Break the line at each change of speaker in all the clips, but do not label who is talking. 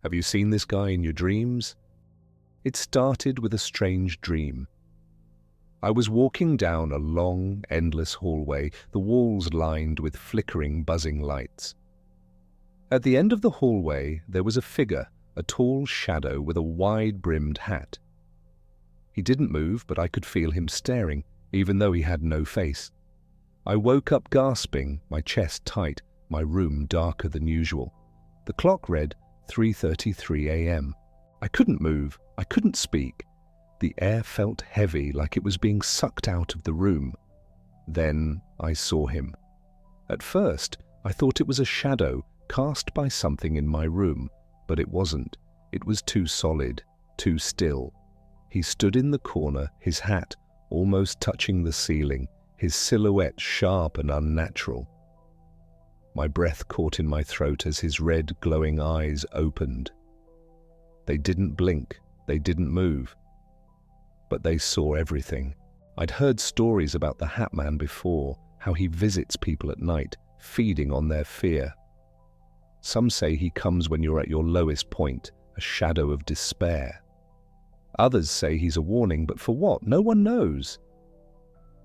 Have you seen this guy in your dreams? It started with a strange dream. I was walking down a long, endless hallway, the walls lined with flickering, buzzing lights. At the end of the hallway, there was a figure, a tall shadow with a wide-brimmed hat. He didn't move, but I could feel him staring, even though he had no face. I woke up gasping, my chest tight, my room darker than usual. The clock read 3:33 a.m. I couldn't move, I couldn't speak. The air felt heavy, like it was being sucked out of the room. Then I saw him. At first, I thought it was a shadow cast by something in my room, but it wasn't. It was too solid, too still. He stood in the corner, his hat almost touching the ceiling, his silhouette sharp and unnatural. My breath caught in my throat as his red, glowing eyes opened. They didn't blink, they didn't move. But they saw everything. I'd heard stories about the Hatman before, how he visits people at night, feeding on their fear. Some say he comes when you're at your lowest point, a shadow of despair. Others say he's a warning, but for what? No one knows.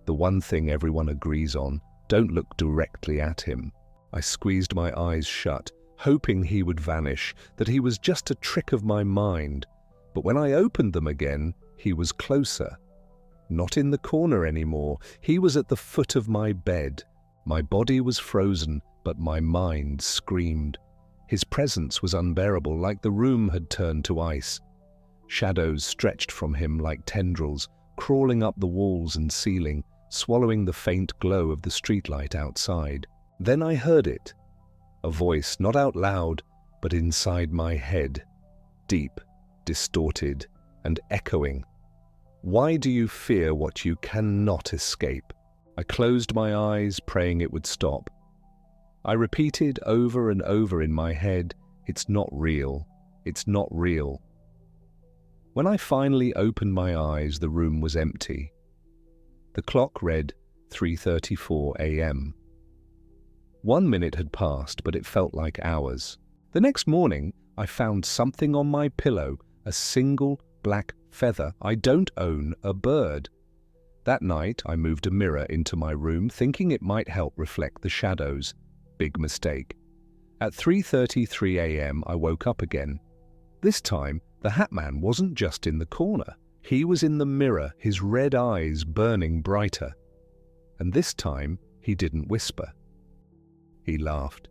The one thing everyone agrees on, don't look directly at him. I squeezed my eyes shut, hoping he would vanish, that he was just a trick of my mind. But when I opened them again, he was closer. Not in the corner anymore. He was at the foot of my bed. My body was frozen, but my mind screamed. His presence was unbearable, like the room had turned to ice. Shadows stretched from him like tendrils, crawling up the walls and ceiling, swallowing the faint glow of the streetlight outside. Then I heard it. A voice, not out loud, but inside my head. Deep, distorted, and echoing. Why do you fear what you cannot escape? I closed my eyes, praying it would stop. I repeated over and over in my head, it's not real, it's not real. When I finally opened my eyes, the room was empty. The clock read 3:34 a.m. 1 minute had passed, but it felt like hours. The next morning, I found something on my pillow, a single black feather. I don't own a bird. That night, I moved a mirror into my room, thinking it might help reflect the shadows. Big mistake. At 3:33 a.m., I woke up again. This time, the Hatman wasn't just in the corner. He was in the mirror, his red eyes burning brighter. And this time, he didn't whisper. He laughed.